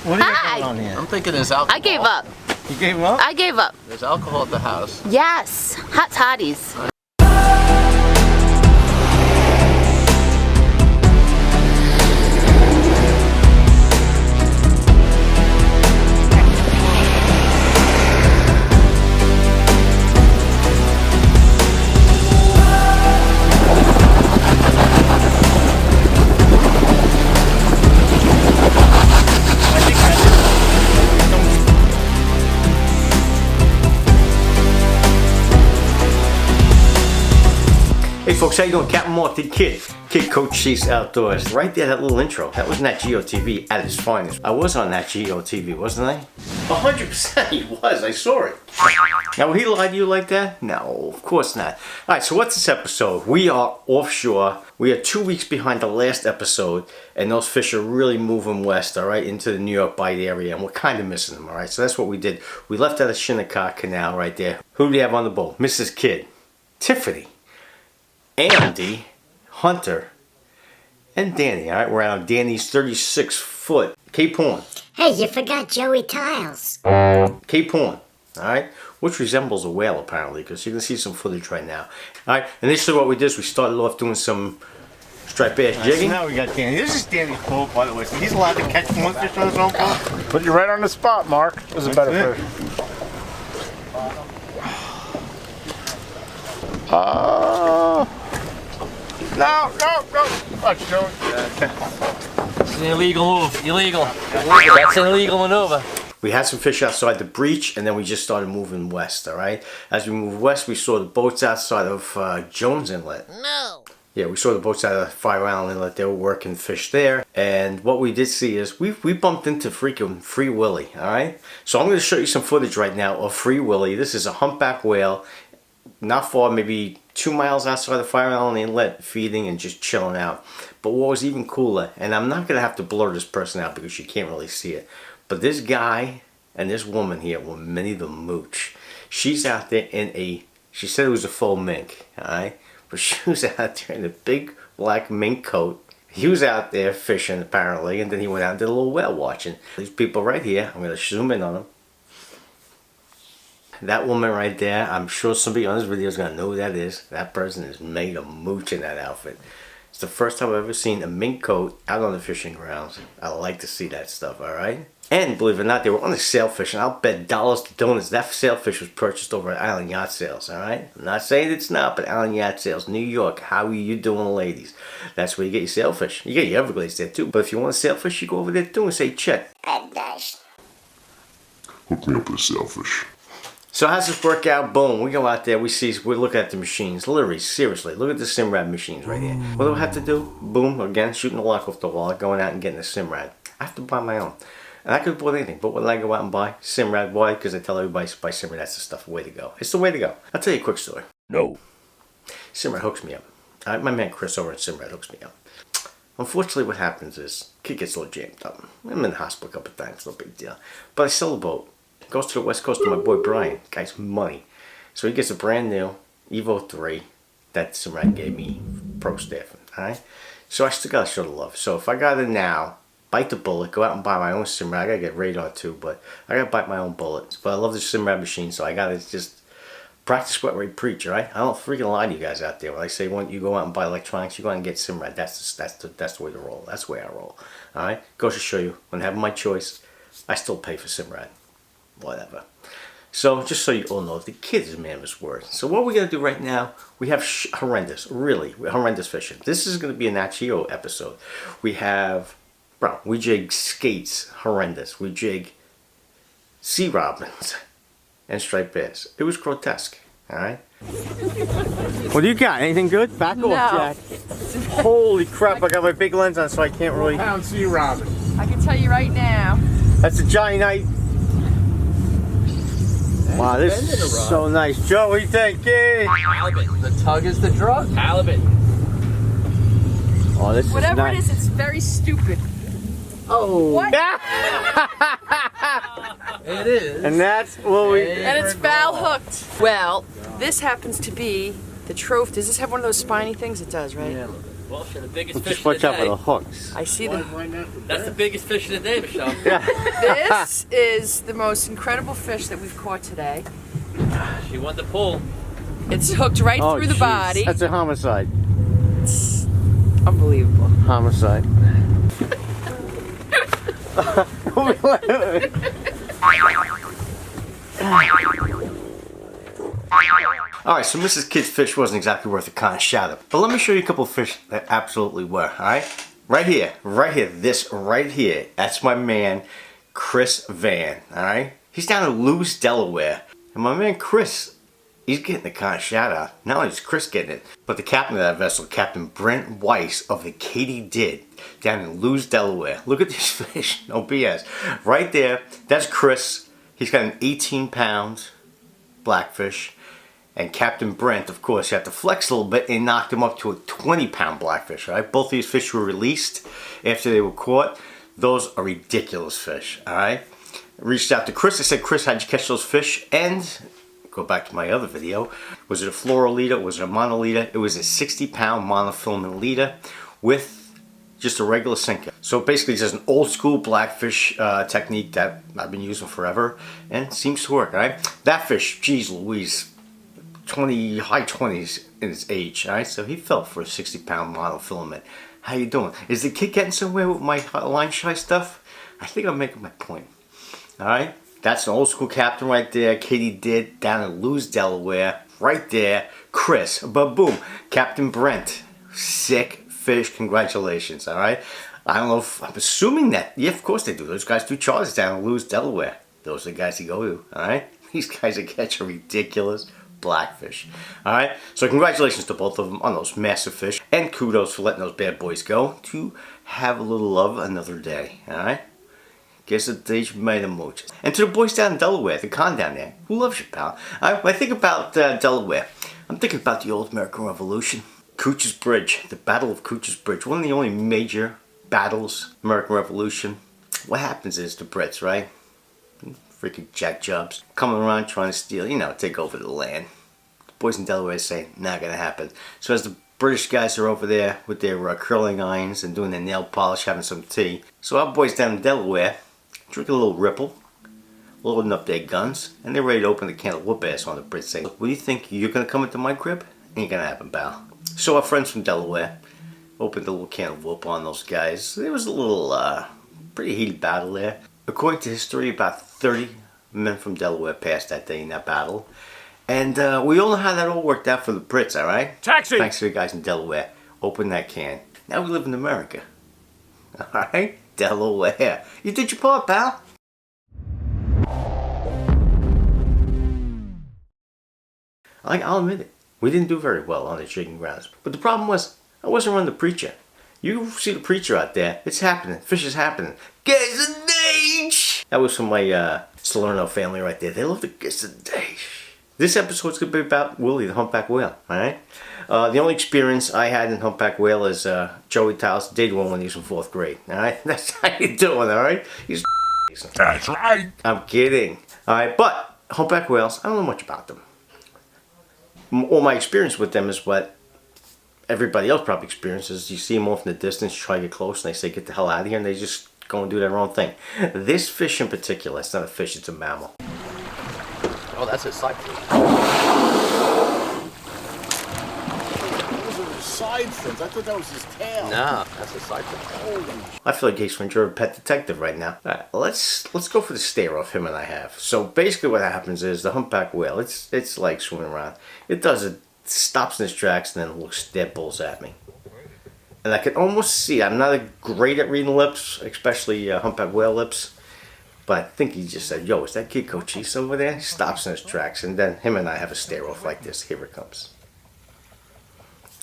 What are you going on here? I'm thinking there's alcohol. I gave up. You gave up? I gave up. There's alcohol at the house. Yes. Hot toddies. Hey folks, how you doing? Captain Mark, the Kid Coach Chase Outdoors. Right there, that little intro. That was Nat Geo TV at its finest. I was on Nat Geo TV, wasn't I? 100% he was. I saw it. Now, will he lie to you like that? No, of course not. Alright, so what's this episode? We are offshore. We are 2 weeks behind the last episode, and those fish are really moving west, alright, into the New York Bight area, and we're kind of missing them, alright? So that's what we did. We left out of Shinnecock Canal right there. Who do we have on the boat? Mrs. Kidd, Tiffany, Andy, Hunter, and Danny. All right, we're out on Danny's 36-foot Cape Horn. Hey, you forgot Joey Tiles. Cape Horn, all right, which resembles a whale apparently, because you can see some footage right now. All right, initially what we did is we started off doing some striped bass jigging. So now we got Danny. This is Danny's boat, by the way. So he's allowed to catch one fish on his own boat. Put you right on the spot, Mark. This is a better fish. No. Watch, Joey. It's an illegal move. Illegal. That's an illegal maneuver. We had some fish outside the breach, and then we just started moving west, all right? As we moved west, we saw the boats outside of Jones Inlet. No. Yeah, we saw the boats out of Fire Island Inlet. They were working fish there. And what we did see is we bumped into freaking Free Willy, all right? So I'm going to show you some footage right now of Free Willy. This is a humpback whale, not far, maybe 2 miles outside the Fire Island Inlet, feeding and just chilling out. But what was even cooler, and I'm not going to have to blur this person out because you can't really see it, but this guy and this woman here were Minnie the Mooch. She's out there in a, she said it was a faux mink, alright? But she was out there in a big black mink coat. He was out there fishing apparently, and then he went out and did a little whale watching. These people right here, I'm going to zoom in on them. That woman right there, I'm sure somebody on this video is going to know who that is. That person is Minnie the Mooch in that outfit. It's the first time I've ever seen a mink coat out on the fishing grounds. I like to see that stuff, alright? And believe it or not, they were on a sailfish, and I'll bet dollars to donuts that sailfish was purchased over at Island Yacht Sales, alright? I'm not saying it's not, but Island Yacht Sales, New York, how are you doing, ladies? That's where you get your sailfish. You get your Everglades there too, but if you want a sailfish, you go over there too and say, check. That does. Hook me up with a sailfish. So how's this work out? Boom, we go out there, we look at the machines, literally, seriously, look at the Simrad machines right here. What do I have to do? Boom, again, shooting the lock off the wall, going out and getting a Simrad. I have to buy my own. And I could have bought anything, but what did I go out and buy? Simrad. Why? Because I tell everybody to buy Simrad, that's the stuff, way to go. It's the way to go. I'll tell you a quick story. No. Simrad hooks me up. My man Chris over at Simrad hooks me up. Unfortunately, what happens is, kid gets a little jammed up. I'm in the hospital a couple of times, no big deal. But I sell the boat. Goes to the West Coast to my boy Brian. Guy's money. So he gets a brand new Evo 3 that Simrad gave me pro staffing. Alright? So I still gotta show the love. So if I got it now, bite the bullet, go out and buy my own Simrad. I gotta get radar too, but I gotta bite my own bullets. But I love the Simrad machine, so I gotta just practice what we preach, alright? I don't freaking lie to you guys out there. When I say when you go out and buy electronics, you go out and get Simrad. That's the way to roll. That's the way I roll. Alright? Goes to show you, when having my choice, I still pay for Simrad. Whatever. So just so you all know, the kid is a man of his word. So what we're going to do right now, we have really horrendous fishing. This is going to be a Nat Geo episode. We have, we jig skates, horrendous. We jig sea robins and striped bass. It was grotesque, alright? What do you got? Anything good? Back off, Jack. Holy crap, I got my big lens on so I can't really... Pound sea robin. I can tell you right now. That's a giant night. Wow, this is so nice. Joe, what do you think? Yay! Halibut. The tug is the drug. Halibut. Oh, this is Whatever nice. it is, it's very stupid. Oh. What? It is. And that's what we... And it's foul hooked. Well, this happens to be the trophy. Does this have one of those spiny things? It does, right? Yeah. Well, sure, the biggest fish Just of watch the out for day. the hooks. I see them. That's the biggest fish of the day, Michelle. This is the most incredible fish that we've caught today. She won the pull. It's hooked right through the jeez. body. That's a homicide. Unbelievable. Homicide. Alright, so Mrs. Kid's fish wasn't exactly worth a con shot of. But let me show you a couple of fish that absolutely were, alright? Right here, this right here. That's my man, Chris Van, alright? He's down in Lewes, Delaware. And my man Chris, he's getting the con shout out. Not only is Chris getting it, but the captain of that vessel, Captain Brent Weiss of the Katy Did, down in Lewes, Delaware. Look at these fish, no BS. Right there, that's Chris. He's got an 18-pound blackfish. And Captain Brent, of course, had to flex a little bit and knocked him up to a 20-pound blackfish. Right? Both of these fish were released after they were caught. Those are ridiculous fish. All right. I reached out to Chris. I said, Chris, how'd you catch those fish? And go back to my other video. Was it a fluorolita? Was it a monolita? It was a 60-pound monofilament leader with just a regular sinker. So basically, it's just an old school blackfish technique that I've been using forever, and it seems to work. All right. That fish, geez Louise, high 20s in his age, alright? So he fell for a 60-pound monofilament. How you doing? Is the kid getting somewhere with my line shy stuff? I think I'm making my point. Alright? That's an old school captain right there. Katy Did down in Lewes, Delaware. Right there. Chris. Ba-boom. Captain Brent. Sick fish. Congratulations. Alright? I don't know if I'm assuming that. Yeah, of course they do. Those guys do charters down in Lewes, Delaware. Those are the guys you go to. Alright? These guys are catching ridiculous blackfish. Alright, so congratulations to both of them on those massive fish, and kudos for letting those bad boys go to have a little love another day. Alright, guess the days made them mooches. And to the boys down in Delaware, the con down there, who loves you, pal? Alright, when I think about Delaware, I'm thinking about the old American Revolution. Cooch's Bridge, the Battle of Cooch's Bridge, one of the only major battles, American Revolution. What happens is the Brits, right? Freaking jack jobs coming around trying to steal, take over the land. The boys in Delaware say, not gonna happen. So as the British guys are over there with their curling irons and doing their nail polish, having some tea. So our boys down in Delaware drink a little Ripple, loading up their guns, and they're ready to open the can of whoop ass on the Brits saying, what do you think, you're gonna come into my crib? Ain't gonna happen, pal. So our friends from Delaware opened a little can of whoop on those guys. There was a little, pretty heated battle there. According to history, about 30 men from Delaware passed that day in that battle. And we all know how that all worked out for the Brits, alright? Taxi! Thanks to the guys in Delaware. Open that can. Now we live in America. Alright? Delaware. You did your part, pal. I'll admit it. We didn't do very well on the shaking grounds. But the problem was, I wasn't running the preacher. You see the preacher out there. It's happening. Fish is happening. Gesundheit! That was from my Salerno family right there. They love the Gesundheit. This episode's going to be about Willie the Humpback Whale. Alright? The only experience I had in Humpback Whale is Joey Tiles did one when he was in 4th grade. Alright? That's how you doing, alright? He's that's right. I'm kidding. Alright, but Humpback Whales, I don't know much about them. All my experience with them is what everybody else probably experiences. You see them off in the distance, you try to get close, and they say, get the hell out of here, and they just go and do their own thing. This fish in particular, it's not a fish, it's a mammal. Oh, that's a side fish. Those are his side fins. I thought that was his tail. Nah, that's a side fish. I feel like Ace Ventura Pet Detective right now. Alright, let's go for the stare off him and I have. So basically what happens is the humpback whale, it's like swimming around. It does it, stops in its tracks and then looks dead bulls at me. And I can almost see, I'm not great at reading lips, especially humpback whale lips. But I think he just said, yo, is that kid Cochise over there? He stops in his tracks and then him and I have a stare off like this. Here it comes.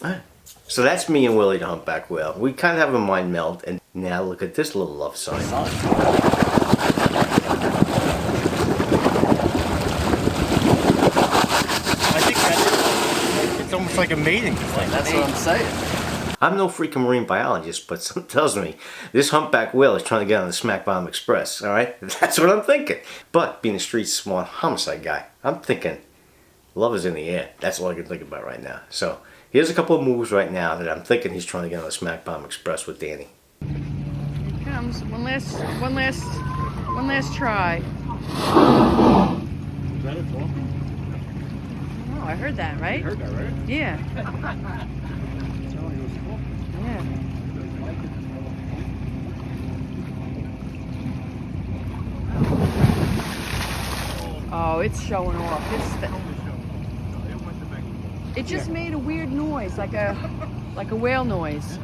Alright. So that's me and Willie the Humpback Whale. We kind of have a mind meld, and now look at this little love sign. I think that's it's almost like a mating thing. That's what I'm saying. I'm no freaking marine biologist, but something tells me this humpback whale is trying to get on the Smack Bottom Express, alright? That's what I'm thinking. But being a street smart homicide guy, I'm thinking love is in the air. That's all I can think about right now. So Here's a couple of moves right now that I'm thinking he's trying to get on the Smack Bomb Express with Danny. Here it comes. One last try. Is that it talking? Oh, I heard that, right? You heard that, right? Yeah. Telling you it was talking. Yeah. Oh, it's showing off. It just made a weird noise, like a whale noise.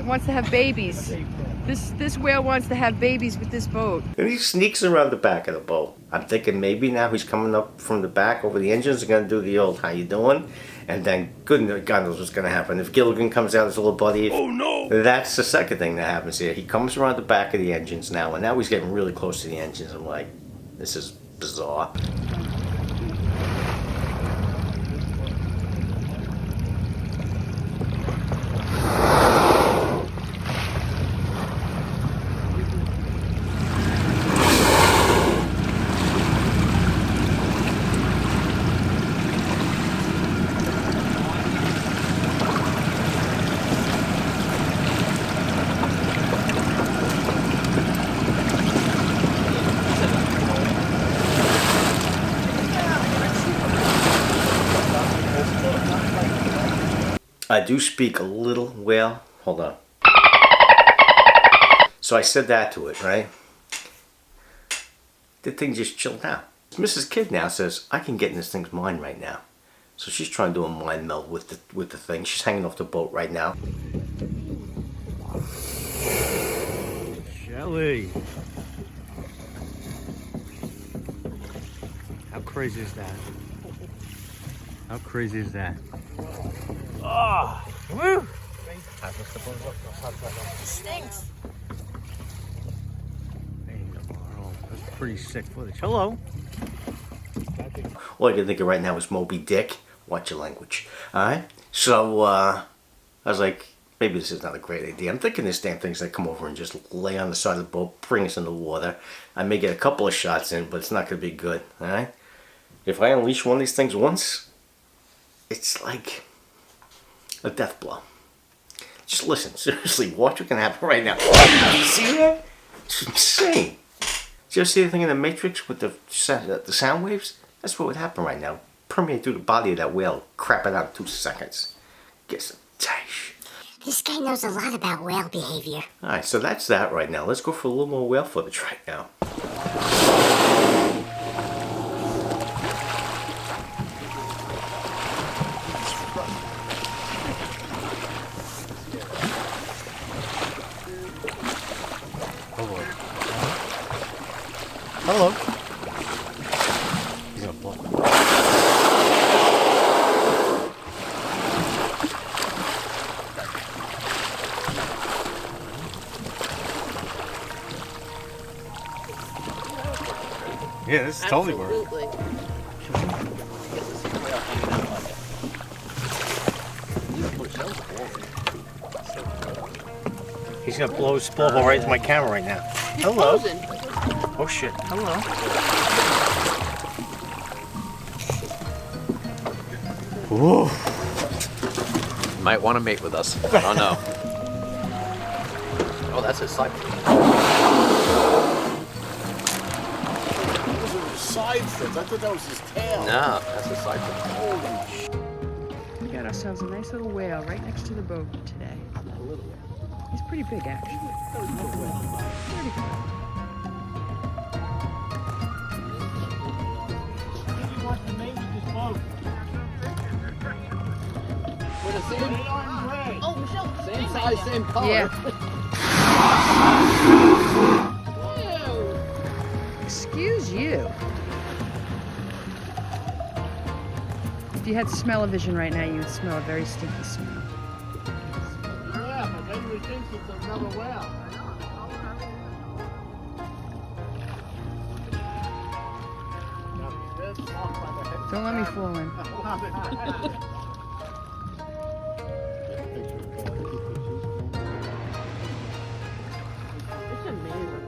Wants to have babies. This whale wants to have babies with this boat. And he sneaks around the back of the boat. I'm thinking maybe now he's coming up from the back over the engines and going to do the old "how you doing?" And then God knows what's going to happen. If Gilligan comes out as a little buddy, oh no! That's the second thing that happens here. He comes around the back of the engines now, and now he's getting really close to the engines. I'm like, this is bizarre. I do speak a little whale. Hold on. So I said that to it, right? The thing just chilled out. Mrs. Kidd now says, I can get in this thing's mind right now. So she's trying to do a mind meld with the thing. She's hanging off the boat right now. Shelly. How crazy is that? How crazy is that? Ah! Woo! Stinks. That's pretty sick footage. Hello. All I can think of right now is Moby Dick. Watch your language. Alright? So, I was like, maybe this is not a great idea. I'm thinking this damn thing's gonna come over and just lay on the side of the boat, bring us in the water. I may get a couple of shots in, but it's not gonna be good. Alright? If I unleash one of these things once, it's like a death blow. Just listen, seriously, watch what can happen right now. You see that? It's insane. Did you ever see anything in the Matrix with the sound waves? That's what would happen right now. Permeate through the body of that whale, crap it out in 2 seconds. Get some tash. This guy knows a lot about whale behavior. Alright, so that's that right now. Let's go for a little more whale footage right now. Hello. He's gonna blow. Yeah, this is totally working. He's gonna blow his blowhole right into my camera right now. Hello. Oh shit. Hello. Whoa. Might want to mate with us. I don't know. Oh, that's his side. Those are his side fins. I thought that was his tail. No, that's his side. Holy shit. We got ourselves a nice little whale right next to the boat today. He's pretty big, actually. Pretty big. With the same, same size, same color. Yeah. Excuse you. If you had smell-o-vision right now, you would smell a very stinky smell. Yeah, but then we think it's another whale. Don't let me fool him. It's amazing.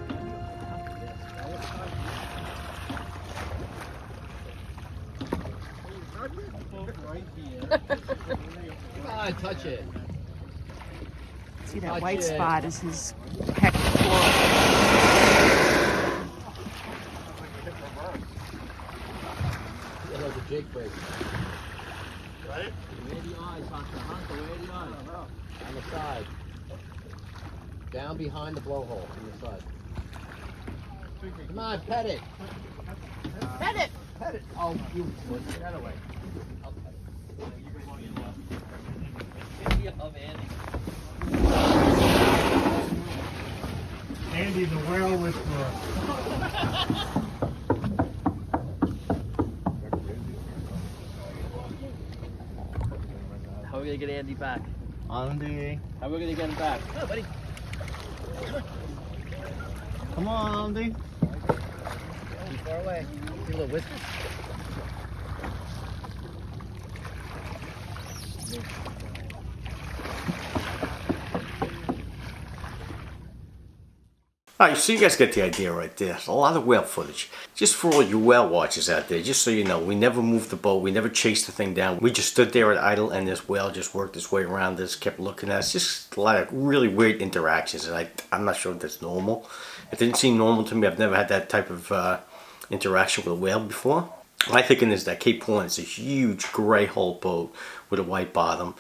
gotta touch it. See that white spot is his pectoral. Yeah, like a Jake break. Right? Where the eyes, Hunter? Hunter, where the eyes? On the side. Down behind the blowhole on the side. Come on, pet it. Pet it. Pet it. Oh, you push it that away. Andy the whale whisperer. How are we gonna get Andy back? Andy. How are we gonna get him back? Come on, buddy. Come on, Andy. Too far away. See a little whiskers? Alright, so you guys get the idea right there. There's a lot of whale footage. Just for all you whale watchers out there, just so you know, we never moved the boat, we never chased the thing down. We just stood there at idle and this whale just worked its way around us, kept looking at us. Just a lot of really weird interactions, and I'm not sure if that's normal. It didn't seem normal to me. I've never had that type of interaction with a whale before. My thinking is that Cape Horn is a huge gray hull boat with a white bottom.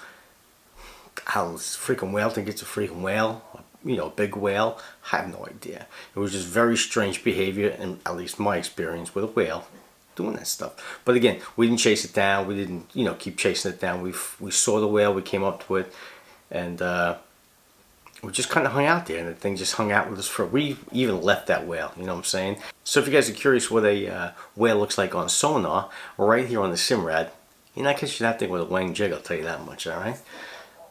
How this freaking whale think it's a freaking whale? You know, big whale. I have no idea. It was just very strange behavior, and at least my experience with a whale doing that stuff. But again, we didn't chase it down. We didn't, you know, keep chasing it down. We saw the whale. We came up to it, and we just kind of hung out there, and the thing just hung out with us for. We even left that whale. You know what I'm saying? So if you guys are curious what a whale looks like on sonar, right here on the Simrad, you're not catching that thing with a wang jig. I'll tell you that much. All right.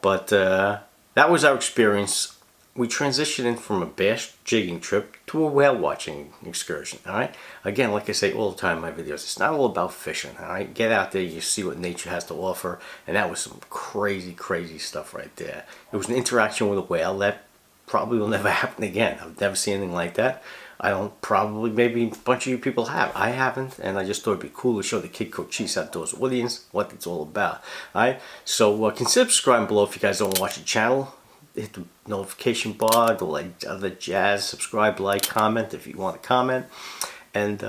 But that was our experience. We transitioned in from a bass jigging trip to a whale watching excursion, alright? Again, like I say all the time in my videos, it's not all about fishing, alright? Get out there, you see what nature has to offer, and that was some crazy, crazy stuff right there. It was an interaction with a whale that probably will never happen again. I've never seen anything like that. I don't, probably, maybe a bunch of you people have. I haven't, and I just thought it'd be cool to show the Kid Cochise Outdoors audience what it's all about, alright? So consider subscribing below if you guys don't watch the channel. Hit the notification bar, the other jazz, subscribe, like, comment if you want to comment, and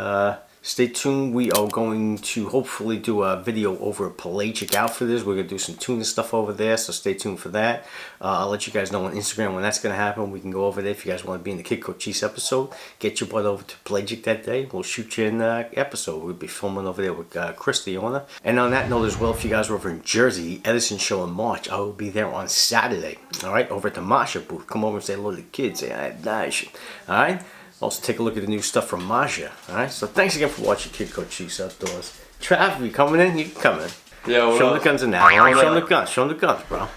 stay tuned. We are going to hopefully do a video over Pelagic Outfitters. We're going to do some tuna stuff over there, so stay tuned for that. I'll let you guys know on Instagram when that's going to happen. We can go over there if you guys want to be in the Kid Cochise episode. Get your butt over to Pelagic that day. We'll shoot you in the episode. We'll be filming over there with Chris, the owner. And on that note as well, if you guys are over in Jersey, the Edison show in March, I will be there on Saturday. Alright, over at the Masha booth. Come over and say hello to the kids. Say hi, nice. Alright? Also take a look at the new stuff from Masha. Alright, so thanks again for watching Kid Cochise Outdoors. Trav, you coming in? You can come in. Yeah, what show up? them the guns in now. Show them the guns. Show them the guns, bro.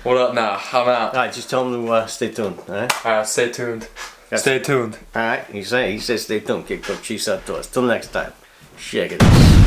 What up now? I'm out. Alright, just tell them to stay tuned. Alright? Stay tuned. Yes. Stay tuned. Alright, he says stay tuned. Kid Cochise Outdoors. Till next time. Shake it.